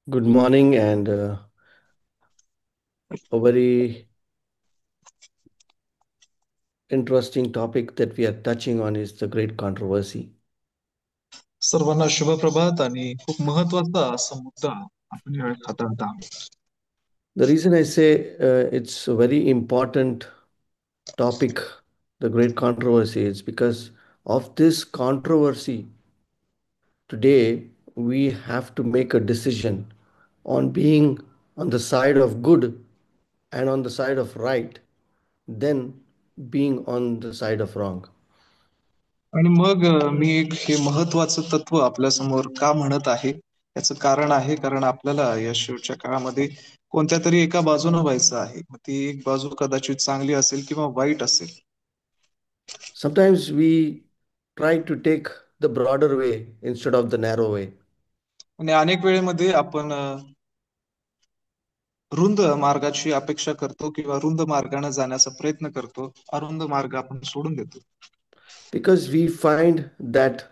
Good morning, and a very interesting topic that we are touching on is the great controversy. सर्वांना शुभ प्रभात आणि खूप महत्वाचा असा मुद्दा आपण यावेळी हाताळत आहोत. The reason I say it's a very important topic, the great controversy, is because of this controversy. Today, we have to make a decision on being on the side of good and on the side of right, then being on the side of wrong. आणि मग मी एक हे महत्वाचं तत्व आपल्या समोर का म्हणत आहे याचं कारण आहे कारण आपल्याला या शेवटच्या काळामध्ये कोणत्या तरी एका बाजूने व्हायचं आहे. मग ती एक बाजू कदाचित चांगली असेल किंवा वाईट असेल. Sometimes we try to take the broader way instead of the narrow way. आणि अनेक वेळेमध्ये आपण रुंद मार्गाची अपेक्षा करतो किंवा रुंद मार्गाने जाण्याचा प्रयत्न करतो. अरुंद मार्ग आपण सोडून देतो. Because we find that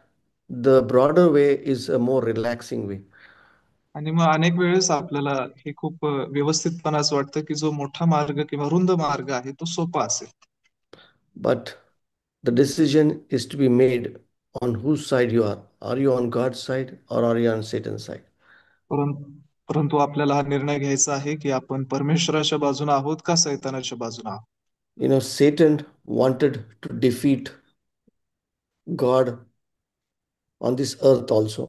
the broader way is a more relaxing way. आणि मग अनेक वेळेस आपल्याला हे खूप व्यवस्थितपणाचं वाटतं की जो मोठा मार्ग किंवा रुंद मार्ग आहे तो सोपा असेल. But the decision is to be made on whose side you are. Are you on God's side or are you on Satan's side? परंतु परंतु आपल्याला हा निर्णय घ्यायचा आहे की आपण परमेश्वराच्या बाजूने आहोत का सैतानाच्या बाजूने आहोत. Satan wanted to defeat God on this earth also.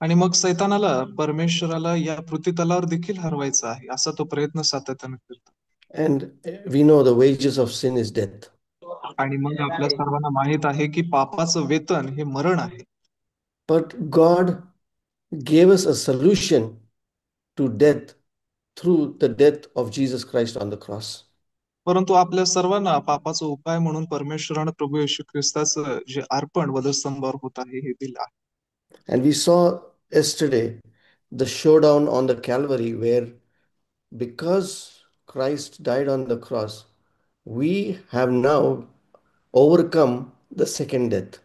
आणि मग सैतानाला परमेश्वराला या पृथ्वीतलावर देखील हरवायचं आहे असा तो प्रयत्न सातत्याने करतो. And we know the wages of sin is death. आणि मग आपल्या सर्वांना माहित आहे की पापाचं वेतन हे मरण आहे. But God gave us a solution to death through the death of Jesus Christ on the cross. परंतु आपल्या सर्वांना पापाचा उपाय म्हणून परमेश्वरानं प्रभू येशू ख्रिस्ताचं जे अर्पण वधस्तंभावर होत आहे हे दिलं आहे. And we saw yesterday the showdown on the Calvary, where because Christ died on the cross, we have now overcome the second death.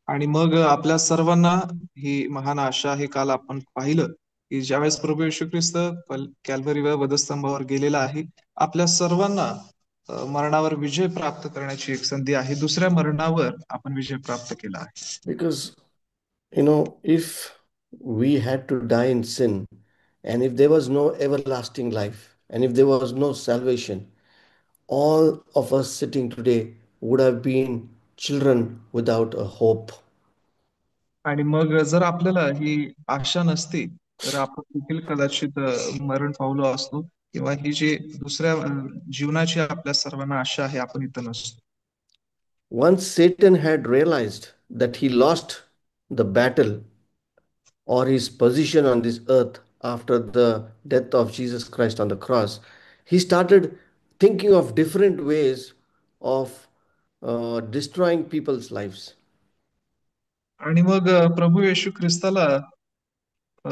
आणि मग आपल्या सर्वांना ही महान आशा आहे. काल आपण पाहिलं की ज्यावेळेस प्रभू येशू ख्रिस्त कॅल्व्हरीवर वधस्तंभावर गेलेला आहे, आपल्या सर्वांना मरणावर विजय प्राप्त करण्याची एक संधी आहे. दुसऱ्या मरणावर आपण विजय प्राप्त केला आहे. Because, if we had to die in sin, and if there was no everlasting life, and if there was no salvation, all of us sitting today would have been children without a hope. आणि मग जर आपल्याला ही आशा नसती तर आपण देखील कदाचित मरण पावलो असतो किंवा ही जी दुसऱ्या जीवनाची आपल्या सर्वांना आशा आहे आपण इथं नसतो. Once Satan had realized that he lost the battle or his position on this earth after the death of Jesus Christ on the cross, he started thinking of different ways of destroying people's lives. आणि मग प्रभू येशू ख्रिस्ताला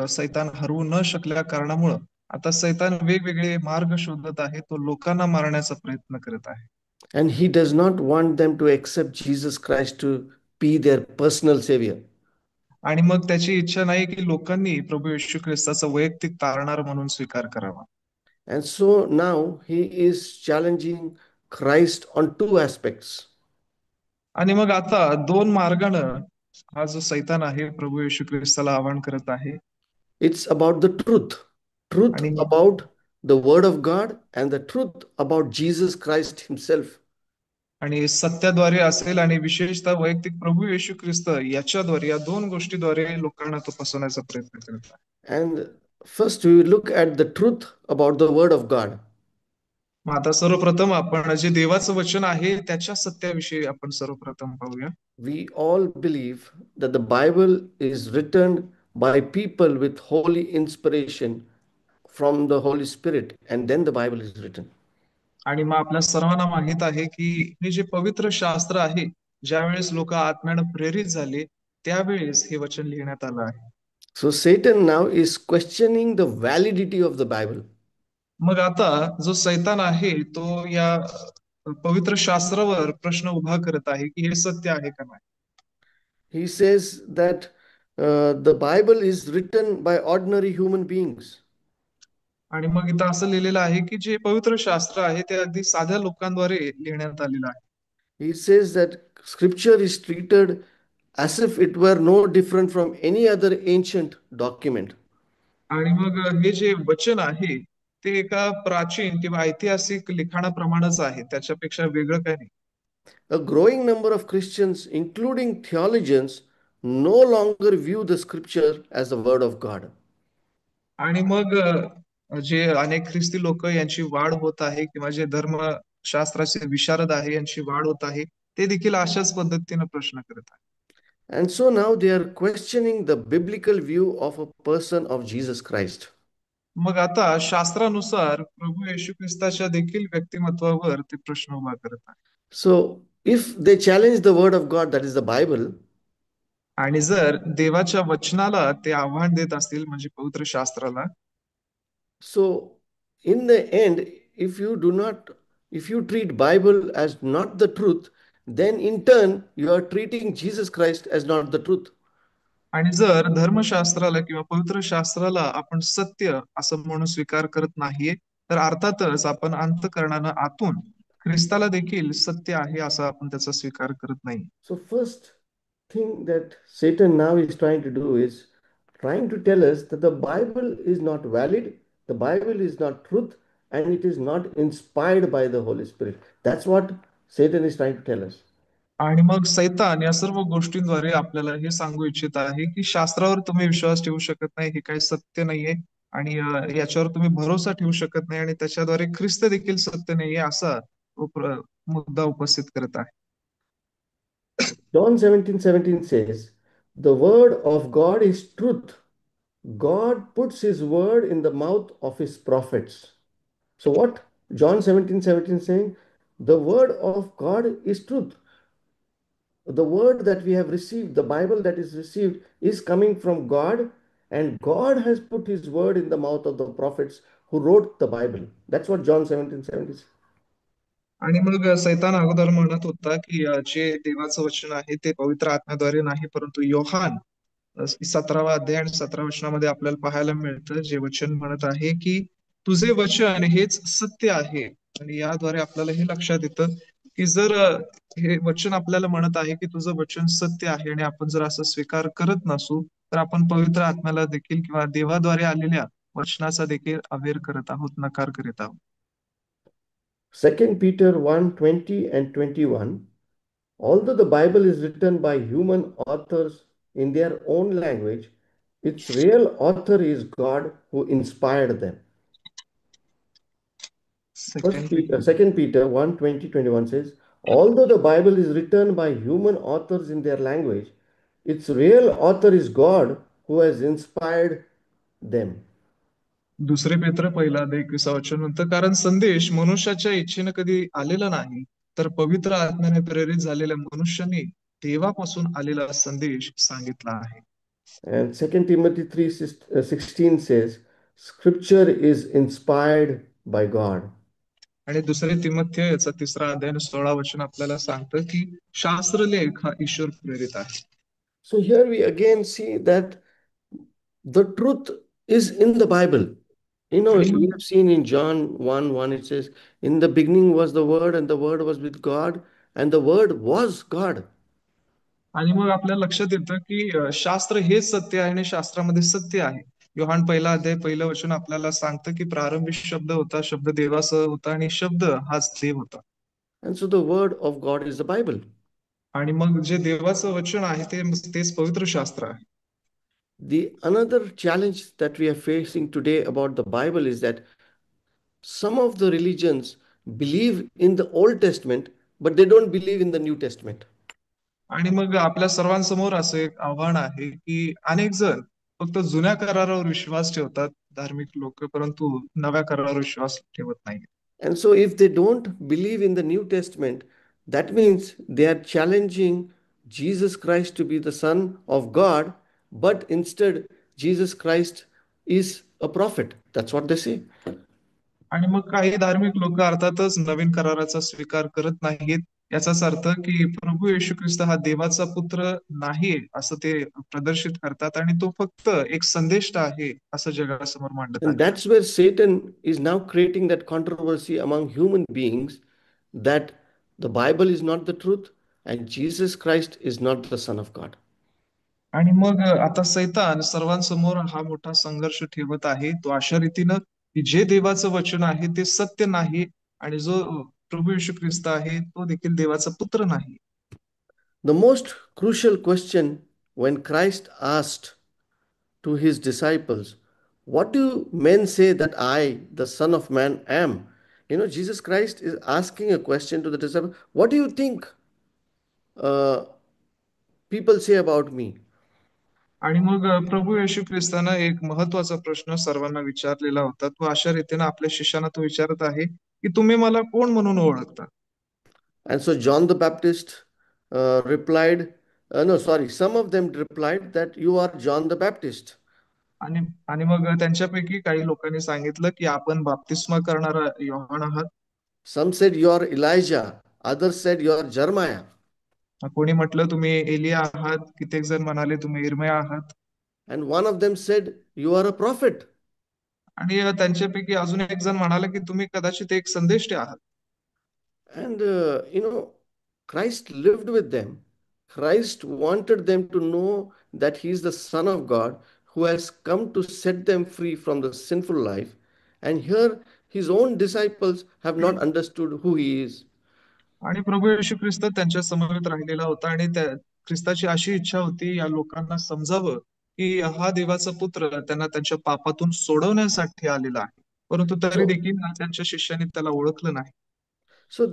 सैतान हरवू न शकल्या कारणामुळं आता सैतान वेगवेगळे मार्ग शोधत आहे. तो लोकांना मारण्याचा प्रयत्न करत आहे. And he does not want them to accept Jesus Christ to be their personal savior. आणि मग त्याची इच्छा नाही की लोकांनी प्रभू येशू ख्रिस्ताचा वैयक्तिक तारणार म्हणून स्वीकार करावा. And so now he is challenging Christ on two aspects. आणि मग आता दोन मार्गानं हा जो सैतान आहे प्रभू येशू ख्रिस्ताला आवाहन करत आहे. It's about the truth आणि about the Word of God and the truth about Jesus Christ Himself. आणि सत्याद्वारे असेल आणि विशेषतः वैयक्तिक प्रभू येशू ख्रिस्त याच्याद्वारे या दोन गोष्टीद्वारे लोकांना तो फसवण्याचा प्रयत्न करत आहे. And first, we will look at the truth about the Word of God. मग आता सर्वप्रथम आपण जे देवाचं वचन आहे त्याच्या सत्याविषयी आपण सर्वप्रथम पाहूया. We all believe that the Bible is written by people with holy inspiration from the Holy Spirit, and then the Bible is written. आणि मग आपल्या सर्वांना माहित आहे की हे जे पवित्र शास्त्र आहे ज्यावेळेस लोक आत्म्यानं प्रेरित झाले त्यावेळेस हे वचन लिहिण्यात आलं आहे. So Satan now is questioning the validity of the Bible. मग आता जो सैतान आहे तो या पवित्र शास्त्रावर प्रश्न उभा करत आहे की हे सत्य आहे का नाही. He says that The Bible is written by ordinary human beings. आणि मग इथं असं लिहिलेलं आहे की जे पवित्र शास्त्र आहे ते अगदी साध्या लोकांद्वारे लिहिण्यात आलेलं आहे. He says that scripture is treated as if it were no different from any other ancient document. आणि मग हे जे वचन आहे ते एका प्राचीन किंवा ऐतिहासिक लिखाणाप्रमाणेच आहे, त्याच्यापेक्षा वेगळं काही नाही. A growing number of Christians, including theologians, no longer view the scripture as the word of God. आणि मग जे अनेक ख्रिस्ती लोक यांची वाढ होत आहे किंवा जे धर्मशास्त्राचे विशारद आहे यांची वाढ होत आहे, ते देखील अशाच पद्धतीने प्रश्न करत आहे. And so now they are questioning the biblical view of a person of Jesus Christ. मग आता शास्त्रानुसार प्रभू येशू ख्रिस्ताच्या देखील व्यक्तिमत्वावर ते प्रश्न उभा करत आहे. So if they challenge the word of God, that is the Bible, आणि जर देवाच्या वचनाला ते आव्हान देत असतील म्हणजे पवित्र शास्त्राला, so in the end, if you treat Bible as not the truth, then in turn you are treating Jesus Christ as not the truth. आणि जर धर्मशास्त्राला किंवा पवित्र शास्त्राला आपण सत्य असं म्हणून स्वीकार करत नाहीये, तर अर्थातच आपण अंतःकरणानं आतून ख्रिस्ताला देखील सत्य आहे असा आपण त्याचा स्वीकार करत नाही. So first thing that Satan now is trying to do is trying to tell us that the Bible is not valid, the Bible is not truth, and it is not inspired by the Holy Spirit. That's what Satan is trying to tell us. आणि मग सैतान या सर्व गोष्टींद्वारे आपल्याला हे सांगू इच्छित आहे की शास्त्रावर तुम्ही विश्वास ठेवू शकत नाही, हे काही सत्य नाहीये आणि याच्यावर तुम्ही भरोसा ठेवू शकत नाही आणि त्याच्याद्वारे ख्रिस्त देखील सत्य नाहीये असा मुद्दा उपस्थित करत आहे. John 17:17 says, the word of God is truth. God puts his word in the mouth of his prophets. So what John 17:17 saying? The word of God is truth. The word that we have received, the Bible that is received, is coming from God, and God has put his word in the mouth of the prophets who wrote the Bible. That's what John 17:17 says. आणि मग सैतान अगोदर म्हणत होता की जे देवाचं वचन आहे ते पवित्र आत्म्याद्वारे नाही, परंतु योहान 17वा अध्याय आणि 17 वचनामध्ये आपल्याला पाहायला मिळतं जे वचन म्हणत आहे की तुझे वचन हेच सत्य आहे. आणि याद्वारे आपल्याला हे लक्षात येतं की जर हे वचन आपल्याला म्हणत आहे की तुझं वचन सत्य आहे आणि आपण जर असं स्वीकार करत नसू, तर आपण पवित्र आत्म्याला देखील किंवा देवाद्वारे आलेल्या वचनाचा देखील अवेर करत आहोत, नकार करीत आहोत. 2 Peter 1:20 and 21. Although the Bible is written by human authors in their own language, its real author is God who inspired them. Second 2 Peter 1:20, 21 says, although the Bible is written by human authors in their language, its real author is God who has inspired them. दुसरे पेत्र पहिला अध्याय 21 वचन म्हणतं, कारण संदेश मनुष्याच्या इच्छेने कधी आलेला नाही, तर पवित्र आत्म्याने प्रेरित झालेल्या मनुष्याने देवापासून आलेला संदेश सांगितला आहे. And 2 Timothy 3:16 says, Scripture is inspired by God. आणि दुसरे तिमोथेय याचा 3रा अध्याय आणि 16 वचन आपल्याला सांगतं की शास्त्रलेख हा ईश्वर प्रेरित आहे. So here we again see that the truth is in the Bible. आणि We मग have seen in John 1:1, it says, in the beginning was the Word, and the Word was with God, and the Word was God. आणि मग आपल्या लक्षात येतं की शास्त्र हेच सत्य आहे आणि शास्त्रामध्ये सत्य आहे. योहान पहिला अध्याय पहिलं वचन आपल्याला सांगतं की प्रारंभी शब्द होता, शब्द देवासह होता आणि शब्द हाच देव होता. And so the Word of God is the Bible. आणि मग जे देवाचं वचन आहे तेच पवित्र शास्त्र आहे. The another challenge that we are facing today about the Bible is that some of the religions believe in the Old Testament, but they don't believe in the New Testament. आणि मग आपल्या सर्वांसमोर असं एक आव्हान आहे की अनेक जण फक्त जुन्या करारावर विश्वास ठेवतात धार्मिक लोक, परंतु नव्या करारावर विश्वास ठेवत नाही. And so, if they don't believe in the New Testament, that means they are challenging Jesus Christ to be the Son of God, but instead, Jesus Christ is a prophet. That's what they say. आणि मग काही धार्मिक लोक अर्थातच नवीन कराराचा स्वीकार करत नाहीत याचाच अर्थ की प्रभू येशू ख्रिस्त हा देवाचा पुत्र नाही असं ते प्रदर्शित करतात आणि तो फक्त एक संदेष्टा आहे असं जगासमोर मांडत And आहेत. that's where Satan is now creating that controversy among human beings that the Bible is not the truth and Jesus Christ is not the Son of God. आणि मग आता सैतान सर्वांसमोर हा मोठा संघर्ष ठेवत आहे. तो अशा रीतीनं की जे देवाचं वचन आहे ते सत्य नाही आणि जो प्रभू येशू ख्रिस्त आहे तो देखील देवाचा पुत्र नाही. The most crucial question when Christ asked to his disciples, what do men say that I, the Son of Man, am? Jesus Christ is asking a question to the disciples. What do you think uh, people say about me? आणि मग प्रभू येशू ख्रिस्तानं एक महत्वाचा प्रश्न सर्वांना विचारलेला होता. तो अशा रीतीनं आपल्या शिष्याना तो विचारत आहे, की तुम्ही मला कोण म्हणून ओळखता? And so John the Baptist replied, no, sorry, some of them replied that you are John the Baptist. आणि आणि मग त्यांच्यापैकी काही लोकांनी सांगितलं, की आपण बाप्तिस्मा करणारा योहान आहात. Some said you are Elijah, others said you are Jeremiah. कोणी म्हटलं तुम्ही एलिया आहात, कित्येक जण म्हणाले तुम्ही इर्मिया आहात. And one of them said, you are a prophet. आणि त्यांच्यापैकी अजून एक जण म्हणाला, की तुम्ही कदाचित एक संदेष्टे आहात. And, Christ lived with them. Christ wanted them to know that He is the Son of God who has come to set them free from the sinful life. And here, His own disciples have not understood who He is. आणि प्रभू येशू ख्रिस्त त्यांच्या समवेत राहिलेला होता आणि त्या ख्रिस्ताची अशी इच्छा होती या लोकांना समजावं की हा देवाचा पुत्र त्यांना त्यांच्या पापातून सोडवण्यासाठी आलेला आहे. परंतु तरी So, देखील त्यांच्या शिष्याने त्याला ओळखलं नाही. so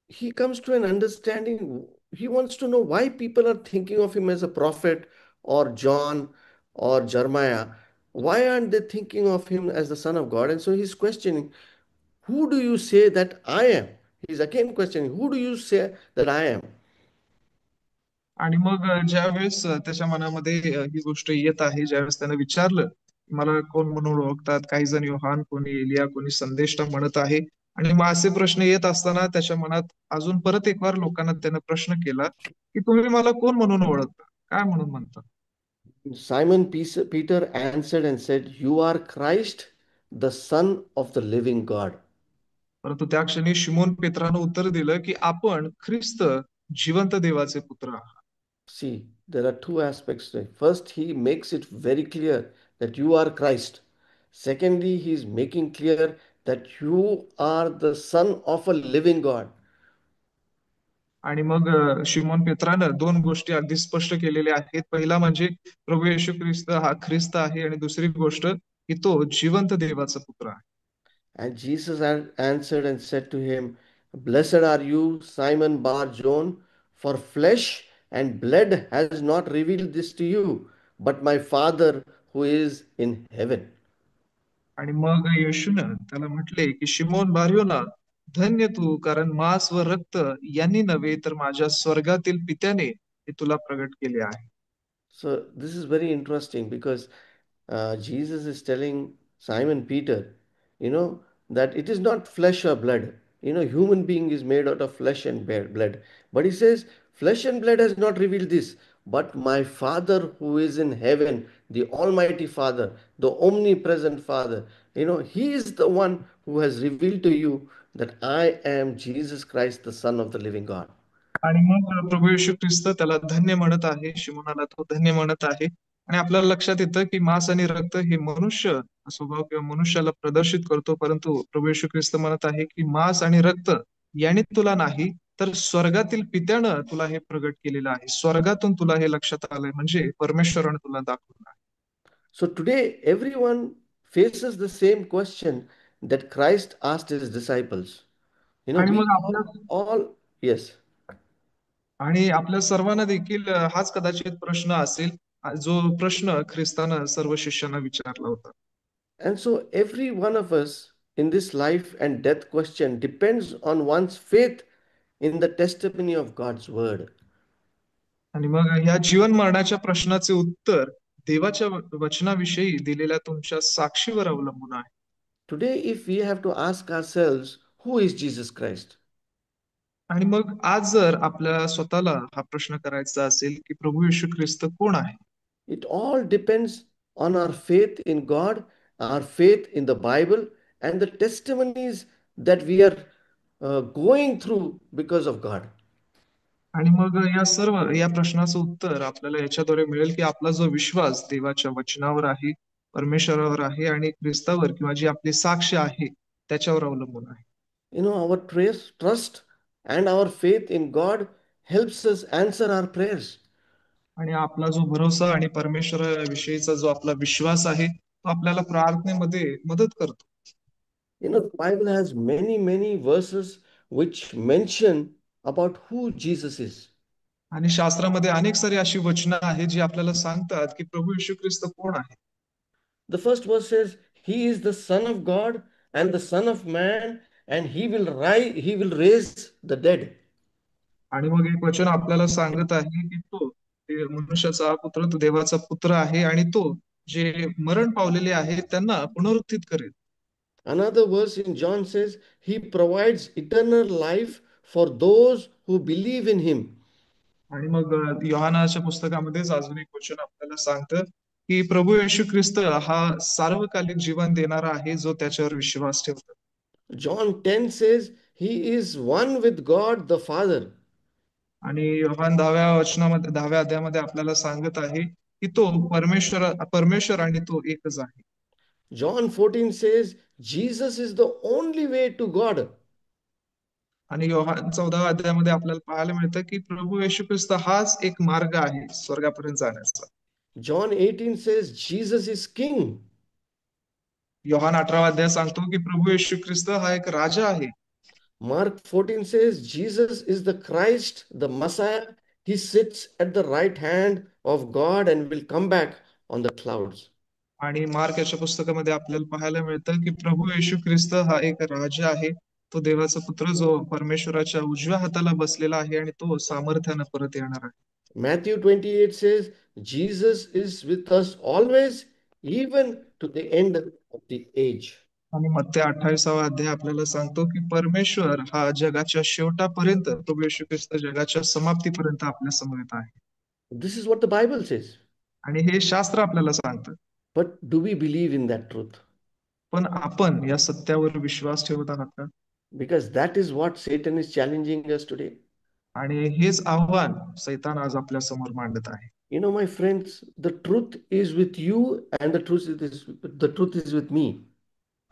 he comes to an understanding. He wants to know why people are thinking of him as a prophet or John or Jeremiah. Why aren't they thinking of him as the Son of God? And so he's questioning, who do you say that I am? He's again questioning, who do you say that I am? आणि मग ज्या वेळेस त्याच्या मनामध्ये ही गोष्ट येत आहे, ज्यावेळेस त्यानं विचारलं, मला कोण म्हणून ओळखतात? काही जण योहान, कोणी एलिया, कोणी संदेष्टा म्हणत आहे. आणि मग असे प्रश्न येत असताना त्याच्या मनात अजून परत एक वार लोकांना त्यानं प्रश्न केला, की तुम्ही मला कोण म्हणून ओळखता? काय म्हणून म्हणता? Simon Peter answered and said, you are Christ, the Son of the living God. परंतु त्या क्षणी शिमोन पेत्रानं उत्तर दिलं, की आपण ख्रिस्त जिवंत देवाचे पुत्र आहात. See, there are two aspects to it. First, he makes it very clear that you are Christ. Secondly, he is making clear that you are the Son of a living God. आणि मग शिमोन पेत्रानं दोन गोष्टी अगदी स्पष्ट केलेल्या आहेत. पहिला म्हणजे प्रभू येशू ख्रिस्त हा ख्रिस्त आहे आणि दुसरी गोष्ट की तो जिवंत देवाचा पुत्र आहे. And Jesus answered and said to him, blessed are you, Simon Bar Jonah, for flesh and blood has not revealed this to you, but my Father who is in heaven. आणि मग येशूनं त्याला म्हटले की शिमोन बारयोना, धन्य तू, कारण मांस व रक्त यांनी नव्हे तर माझ्या स्वर्गातील पित्याने हे तुला प्रगट केले आहे. So this is very interesting because Jesus is telling Simon Peter, that it is not flesh or blood. Human being is made out of flesh and blood. But he says, flesh and blood has not revealed this, but my Father who is in heaven, the Almighty Father, the omnipresent Father, He is the one who has revealed to you that I am Jesus Christ, the Son of the living God. आणि मग प्रभू येशू ख्रिस्त त्याला धन्य म्हणत आहे, शिमोनाला तो धन्य म्हणत आहे. आणि आपल्याला लक्षात येतं की मांस आणि रक्त हे मनुष्य स्वभाव किंवा मनुष्याला प्रदर्शित करतो, परंतु प्रभू येशू ख्रिस्त म्हणत आहे की मांस आणि रक्त याने तुला नाही तर स्वर्गातील पित्यानं तुला हे प्रगट केलेलं आहे. स्वर्गातून तुला हे लक्षात आलंय म्हणजे परमेश्वरानं तुला दाखवलं आहे. So today, everyone faces the same question that Christ asked his disciples. आणि We मग आपल्या all, yes. आणि आपल्या सर्वांना देखील हाच कदाचित प्रश्न असेल, जो प्रश्न ख्रिस्तानं सर्व शिष्यांना विचारला होता. And so every one of us in this life and death question depends on one's faith in the testimony of God's word. आणि मग ह्या जीवन मरणाच्या प्रश्नाचे उत्तर देवाच्या वचनाविषयी दिलेल्या तुमच्या साक्षीवर अवलंबून आहे. Today, if we have to ask ourselves, who is Jesus Christ? आणि मग आज जर आपल्याला स्वतःला हा प्रश्न करायचा असेल की प्रभू येशू ख्रिस्त कोण आहे, It all depends on our faith in God, our faith in the Bible, and the testimonies that we are going through because of God. आणि मग या प्रश्नाचं उत्तर आपल्याला याच्याद्वारे मिळेल की आपला जो विश्वास देवाच्या वचनावर आहे, परमेश्वरावर आहे आणि ख्रिस्तावर किंवा जी आपली साक्ष आहे त्याच्यावर अवलंबून आहे. Our trust and our faith in God helps us answer our prayers. आणि आपला जो भरोसा आणि परमेश्वराविषयीचा जो आपला विश्वास आहे तो आपल्याला प्रार्थनेमध्ये मदत करतो. The Bible has many, many verses which mention about who Jesus is. आणि शास्त्रामध्ये अनेक सारी अशी वचनं आहेत जी आपल्याला सांगतात की प्रभू येशू ख्रिस्त कोण आहे. The first verse says, He is the Son of God and the Son of Man, and he will raise the dead. आणि मग एक वचन आपल्याला सांगत आहे की तो मनुष्याचा पुत्र, तो देवाचा पुत्र आहे आणि तो जे मरण पावलेले आहेत त्यांना पुनरुत्थित करेल. Another verse in John says, He provides eternal life for those who believe in Him. आणि मग योहानाच्या पुस्तकामध्येच अजून एक वचन आपल्याला सांगतं की प्रभू येशू ख्रिस्त हा सार्वकालिक जीवन देणारा आहे जो त्याच्यावर विश्वास ठेवतो. John 10 says, He is one with God the Father. आणि योहान 10व्या अध्यायामध्ये आपल्याला सांगत आहे की तो परमेश्वर आणि तो एकच आहे. John 14 says, Jesus is the only way to God. आणि योहान 14व्या अध्यायामध्ये आपल्याला पाहायला मिळतं की प्रभू येशू ख्रिस्त हाच एक मार्ग आहे स्वर्गापर्यंत जाण्याचा. John 18 says, Jesus is King. Yohan 18वा अध्याय सांगतो की प्रभू येशू ख्रिस्त हा एक राजा आहे. Mark 14 says, Jesus is the Christ, the Messiah. He sits at the right hand of God and will come back on the clouds. आणि मार्क याच्या पुस्तकामध्ये आपल्याला पाहायला मिळतं की प्रभू येशू ख्रिस्त हा एक राजा आहे, तो देवाचा पुत्र जो परमेश्वराच्या उजव्या हाताला बसलेला आहे आणि तो सामर्थ्यानं परत येणार आहे. Matthew 28 says, Jesus is with us always, even to the end of the age. आणि मत्ते 28वा अध्याय आपल्याला सांगतो की परमेश्वर हा जगाच्या शेवटापर्यंत, प्रभू येशू ख्रिस्त जगाच्या समाप्तीपर्यंत आपल्या समोर येत आहे. This is what the Bible says. आणि हे शास्त्र आपल्याला सांगतं. But do we believe in that truth? पण आपण या सत्यावर विश्वास ठेवत आहात का? Because that is what Satan is challenging us today. आणि हेच आव्हान सैतान आज आपल्या समोर मांडत आहे. My friends, the truth is with you and the truth is with me.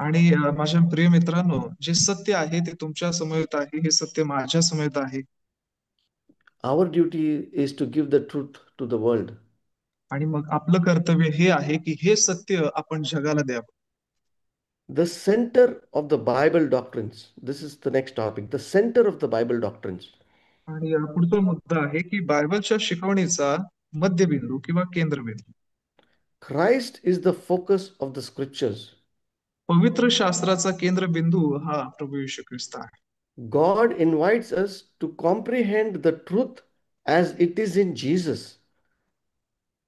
आणि माझ्या प्रिय मित्रांनो, जे सत्य आहे ते तुमच्या समवेत आहे, हे सत्य माझ्या समवेत आहे. Our duty is to give the truth to the world. आणि मग आपलं कर्तव्य हे आहे की हे सत्य आपण जगाला द्यावं. The center of the Bible doctrines. This is the next topic. The center of the Bible doctrines. आणि पुढचा मुद्दा आहे की बायबलच्या शिकवणीचा मध्यबिंदू किंवा केंद्रबिंदू. Christ is the focus of the scriptures. पवित्र शास्त्राचा केंद्रबिंदू हा प्रभू येशू ख्रिस्त आहे. God invites us to comprehend the truth as it is in Jesus.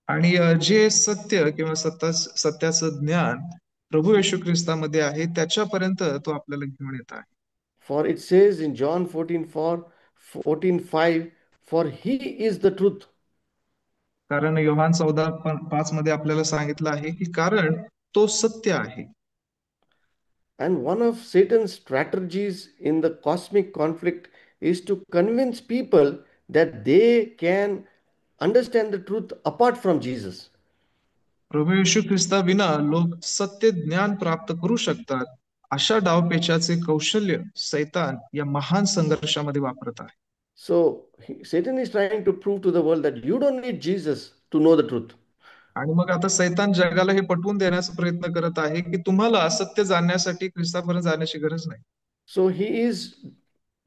आणि जे सत्य किंवा सत्याचं ज्ञान प्रभू येशू ख्रिस्तामध्ये आहे त्याच्यापर्यंत तो आपल्याला घेऊन येत आहे. For it says in John 14:5, for he is the truth. कारण योहान 14:5 मध्ये आपल्याला सांगितलं आहे की कारण तो सत्य आहे. And one of Satan's strategies in the cosmic conflict is to convince people that they can understand the truth apart from Jesus. प्रभू येशू ख्रिस्ताविना लोक सत्य ज्ञान प्राप्त करू शकतात अशा डावपेचाचे कौशल्य सैतान या महान संघर्षामध्ये वापरत आहे. So Satan is trying to prove to the world that you don't need Jesus to know the truth. आणि मग आता सैतान जगाला हे पटवून देण्याचा प्रयत्न करत आहे की तुम्हाला सत्य जाणण्यासाठी ख्रिस्तापर्यंत जाण्याची गरज नाही. So he is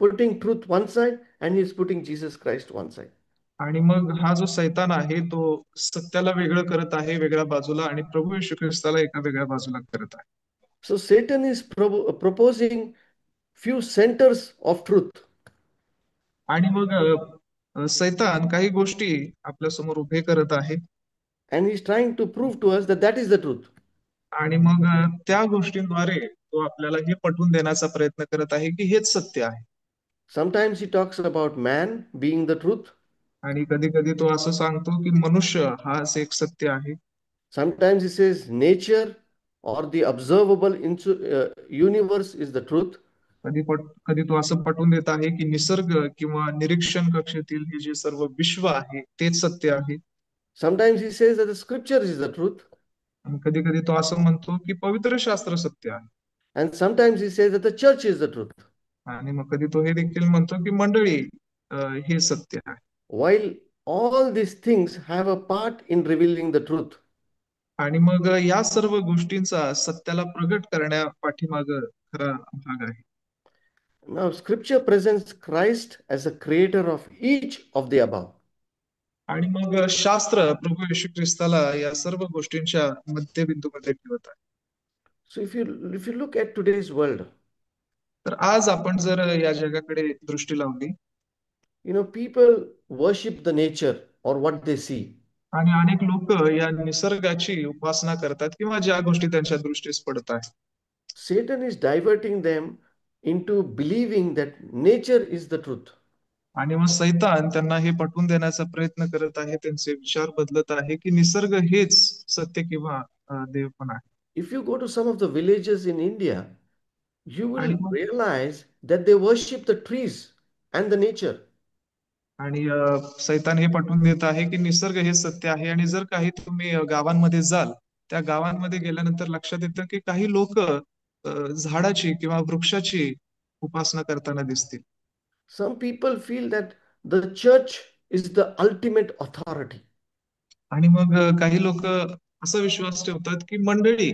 putting truth one side and he is putting Jesus Christ one side. आणि मग हा जो सैतान आहे तो सत्याला वेगळं करत आहे वेगळ्या बाजूला आणि प्रभू येशू ख्रिस्ताला एका वेगळ्या बाजूला करत आहे. So Satan is proposing few centers of truth. आणि मग सैतान काही गोष्टी आपल्या समोर उभे करत आहे. And he's trying to prove to us that that is the truth. आणि मग त्या गोष्टींद्वारे तो आपल्याला हे पटवून देण्याचा प्रयत्न करत आहे की हेच सत्य आहे. Sometimes he talks about man being the truth. आणि कधी कधी तो असं सांगतो की मनुष्य हाच एक सत्य आहे. Sometimes he says nature or the observable universe is the truth. कधी तो असं पटवून देत आहे की निसर्ग किंवा निरीक्षण कक्षेतील हे जे सर्व विश्व आहे तेच सत्य आहे. Sometimes he says that the scripture is the truth. आणि कधी कधी तो असं म्हणतो की पवित्र शास्त्र सत्य आहे. And sometimes he says that the church is the truth. आणि मग कधी तो हे देखील म्हणतो की मंडळी हे सत्य आहे. While all these things have a part in revealing the truth, आणि मग या सर्व गोष्टींचा सत्याला प्रगट करण्या पाठीमाग खरा भाग आहे. now scripture presents Christ as a creator of each of the above. आणि मग शास्त्र प्रभू येशू ख्रिस्ताला या सर्व गोष्टींच्या मध्यबिंदूमध्ये ठेवत आहे. So if you look at today's world, तर आज आपण जर या जगाकडे दृष्टी लावली people worship the nature or what they see. आणि अनेक लोक या निसर्गाची उपासना करतात किंवा ज्या गोष्टी त्यांच्या दृष्टीस पडत आहेत. Satan is diverting them into believing that nature is the truth. आणि मग सैतान त्यांना हे पटवून देण्याचा प्रयत्न करत आहे, त्यांचे विचार बदलत आहे की निसर्ग हेच सत्य किंवा देव पण आहे. If you go to some of the villages in India, you आणि will मग realize that they worship the trees and the nature. आणि सैतान हे पटवून देत आहे की निसर्ग हे सत्य आहे. आणि जर काही तुम्ही गावांमध्ये जाल, त्या गावांमध्ये गेल्यानंतर लक्षात येतं की काही लोक झाडाची किंवा वृक्षाची उपासना करताना दिसतील. Some people feel that the church is the ultimate authority. आणि मग काही लोक असा विश्वास ठेवतात की मंडळी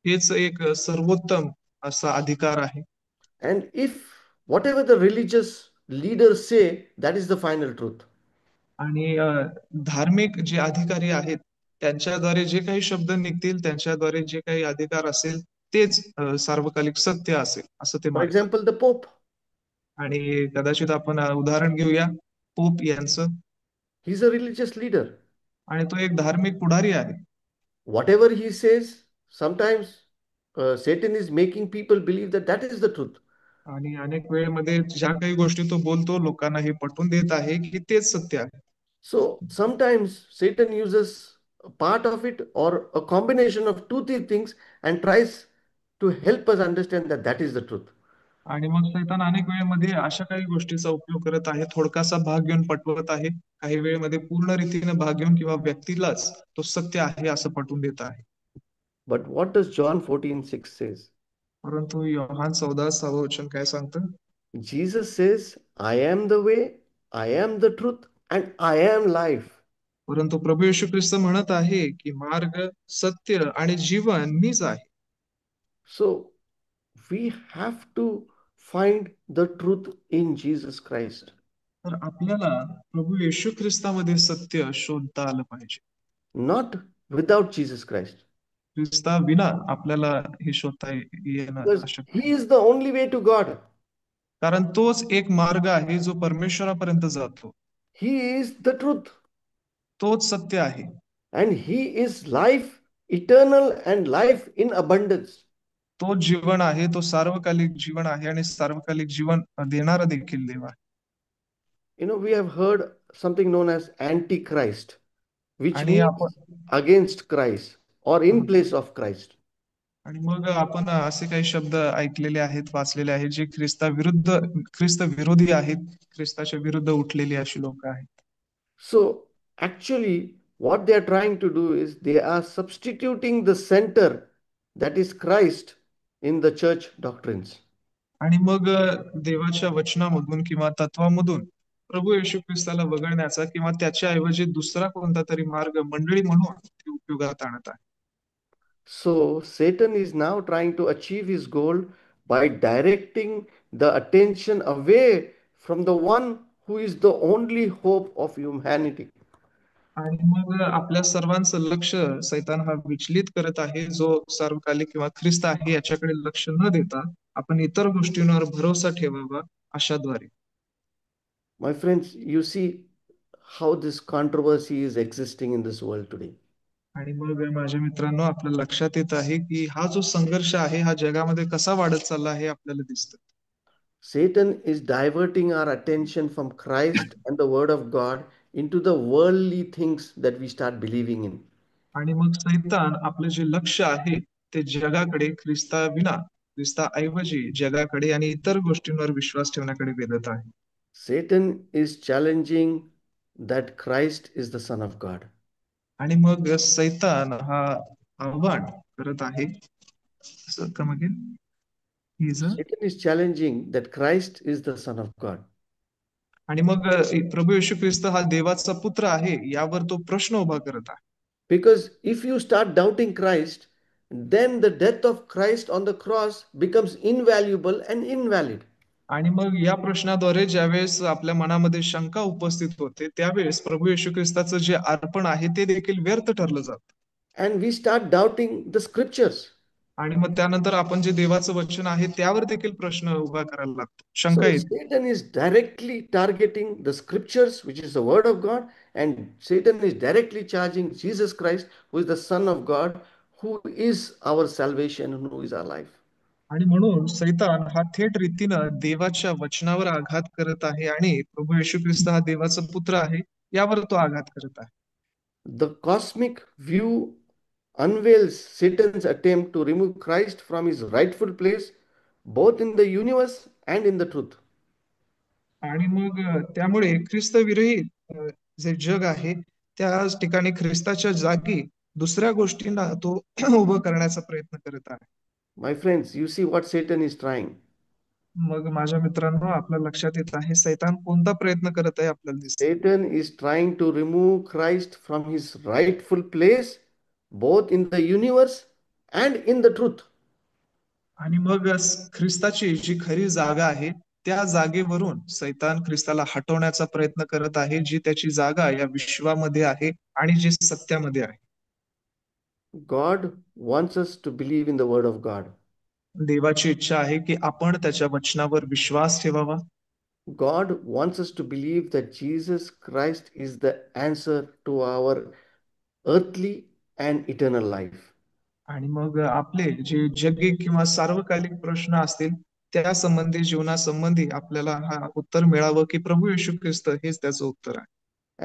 हेच एक सर्वोत्तम असा अधिकार आहे. And if whatever the religious leaders say, that is the final truth. आणि धार्मिक जे अधिकारी आहेत त्यांच्याद्वारे जे काही शब्द निघतील, त्यांच्याद्वारे जे काही अधिकार असेल तेच सार्वकालिक सत्य असेल असं ते For मानतात. example, the Pope, आणि कदाचित आपण उदाहरण घेऊया पोप यांचं. he's a religious leader. आणि तो एक धार्मिक पुढारी आहे. Whatever he says, sometimes Satan is making people believe that that is the truth. आणि अनेक वेळेमध्ये ज्या काही गोष्टी तो बोलतो लोकांना हे पटवून देत आहे की तेच सत्य आहे. So sometimes Satan uses a part of it or a combination of two, three things and tries to help us understand that that is the truth. आणि मग सैतान अनेक वेळेमध्ये अशा काही गोष्टीचा उपयोग करत आहे, थोडकासा भाग घेऊन पटवत आहे, काही वेळेमध्ये पूर्ण रीतीने भाग घेऊन किंवा व्यक्तीलाच तो सत्य आहे असं पटवून देत आहे. But what does John 14:6 says? परंतु योहान 14:6 वचन काय सांगतं? Jesus says, I am the way, I am the truth, and I am life. परंतु प्रभू येशू ख्रिस्त म्हणत आहे की मार्ग, सत्य आणि जीवन मीच आहे. So we have to find the truth in Jesus Christ. तर आपल्याला प्रभू येशू ख्रिस्तामध्ये सत्य शोधता आलं पाहिजे. Not without Jesus Christ. ख्रिस्ता विना आपल्याला हे शोधता येणं Because अशक्य He आहे. is the only way to God. कारण तोच एक मार्ग आहे जो परमेश्वरापर्यंत जातो. He is the truth. तोच सत्य आहे. And He is life eternal and life in abundance. तो जीवन आहे, तो सार्वकालिक जीवन आहे आणि सार्वकालिक जीवन देणारा देखील देव आहे. We have heard something known as Antichrist, which आणि means आपण against Christ or in place of Christ. आणि मग आपण असे काही शब्द ऐकलेले आहेत, वाचलेले आहेत, जे ख्रिस्त विरोधी आहेत, ख्रिस्ताच्या विरुद्ध उठलेली अशी लोक आहेत. So actually, what they are trying to do is they are substituting the center, that is Christ, in the church doctrines. आणि मग देवाच्या वचनामधून किंवा तत्वामधून प्रभू येशू ख्रिस्ताला वगळण्याचा किंवा त्याच्या ऐवजी दुसरा कोणता तरी मार्ग मंडळी म्हणून ते उपयोगात आणत आहे. So Satan is now trying to achieve his goal by directing the attention away from the one who is the only hope of humanity. आणि मग आपल्या सर्वांचं लक्ष सैतान हा विचलित करत आहे, जो सार्वकालिक किंवा ख्रिस्त आहे याच्याकडे लक्ष न देता आपण इतर गोष्टींवर भरोसा ठेवावा अशाद्वारे. My friends, you see how this controversy is existing in this world today. आणि मग माझ्या मित्रांनो आपल्या लक्षात येत आहे की हा जो संघर्ष आहे हा जगामध्ये कसा वाढत चालला आहे आपल्याला दिसतं. Satan is diverting our attention from Christ and the Word of God into the worldly things that we start believing in. आणि मग सैतान आपलं जे लक्ष आहे ते जगाकडे ख्रिस्ताऐवजी जगाकडे आणि इतर गोष्टींवर विश्वास ठेवण्याकडे वेधत आहे. Satan is challenging that Christ is the Son of God. आणि मग सैतान हा आव्हान करत आहे. come again. He is a- Satan is challenging that Christ is the Son of God. आणि मग प्रभू येशू ख्रिस्त हा देवाचा पुत्र आहे यावर तो प्रश्न उभा करत आहे. Because if you start doubting Christ, then the death of Christ on the cross becomes invaluable and invalid. आणि मग या प्रश्नाद्वारे ज्यावेळेस आपल्या मनामध्ये शंका उपस्थित होते त्यावेळेस प्रभू येशू ख्रिस्ताचं जे अर्पण आहे ते देखील व्यर्थ ठरलं जातं. And we start doubting the scriptures. आणि मग त्यानंतर आपण जे देवाचं वचन आहे त्यावर देखील प्रश्न उभा करायला लागतो, शंका So येते. Satan is directly targeting the scriptures, which is the word of God, and Satan is directly charging Jesus Christ, who is the Son of God, who is our salvation and who is our life. आणि म्हणून सैतान हा थेट रीतीनं देवाच्या वचनावर आघात करत आहे आणि प्रभू येशू ख्रिस्त हा देवाचा पुत्र आहे यावर तो आघात करत आहे. The cosmic view unveils Satan's attempt to remove Christ from his rightful place, both in the universe and in the truth. आणि मग त्यामुळे ख्रिस्त विरहित जे जग आहे त्याच ठिकाणी ख्रिस्ताच्या जागी दुसऱ्या गोष्टींना तो उभं करण्याचा प्रयत्न करत आहे. My friends, you see what Satan is trying. मग माझ्या मित्रांनो आपल्या लक्षात येत आहे सैतान कोणता प्रयत्न करत आहे आपल्याला दिसते. Satan is trying to remove Christ from his rightful place, both in the universe and in the truth. आणि मग ख्रिस्ताची जी खरी जागा आहे त्या जागेवरून सैतान ख्रिस्ताला हटवण्याचा प्रयत्न करत आहे जी त्याची जागा या विश्वामध्ये आहे आणि जी सत्यामध्ये आहे. God wants us to believe in the word of God. देवाची इच्छा आहे की आपण त्याच्या वचनावर विश्वास ठेवावा. God wants us to believe that Jesus Christ is the answer to our earthly and eternal life. आणि मग आपले जे जगी किंवा सार्वकालिक प्रश्न असतील त्या संबंधी जीवनासंबंधी आपल्याला हा उत्तर मिळावं की प्रभू येशू ख्रिस्त हेच त्याचं उत्तर आहे.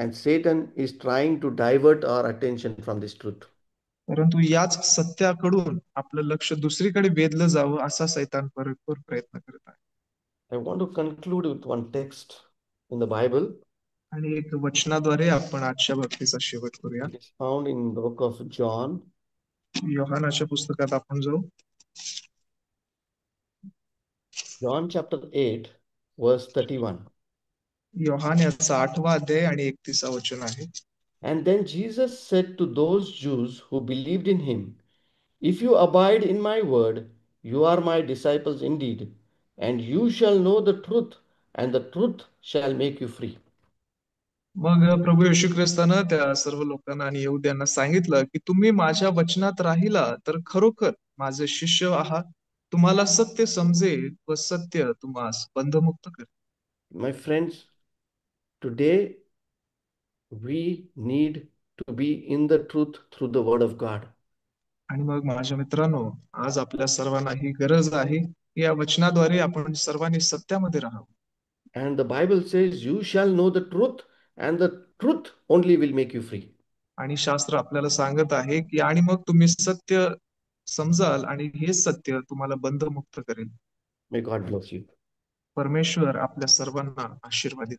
And Satan is trying to divert our attention from this truth. परंतु याच सत्याकडून आपलं लक्ष दुसरीकडे वेधलं जावं असा सैतान भरपूर प्रयत्न करत आहे. I want to conclude with one text in the Bible. आणि एक वचनाद्वारे आपण आजच्या भक्तीचा शेवट करूया. It is found in the book of John. योहानाच्या पुस्तकात आपण जाऊ. John chapter 8, verse 31. योहान याचा 8वा अध्याय आणि 31 वचन आहे. And then Jesus said to those Jews who believed in him, If you abide in my word, you are my disciples indeed, and you shall know the truth, and the truth shall make you free. मग प्रभू येशू ख्रिस्तानं त्या सर्व लोकांना आणि यहुद्यांना सांगितलं की तुम्ही माझ्या वचनात राहिला तर खरोखर माझे शिष्य आहात. तुम्हाला सत्य समजेल व सत्य तुम्हास बंधमुक्त करेल. My friends, today we need to be in the truth through the word of God. आणि मग माझ्या मित्रांनो आज आपल्या सर्वांना ही गरज आहे की या वचनाद्वारे आपण सर्वांनी सत्यामध्ये राहावं. And the Bible says, You shall know the truth, and the truth only will make you free. आणि शास्त्र आपल्याला सांगत आहे की आणि मग तुम्ही सत्य समजाल आणि हे सत्य तुम्हाला बंधमुक्त करेल. May God bless you. परमेश्वर आपल्या सर्वांना आशीर्वादित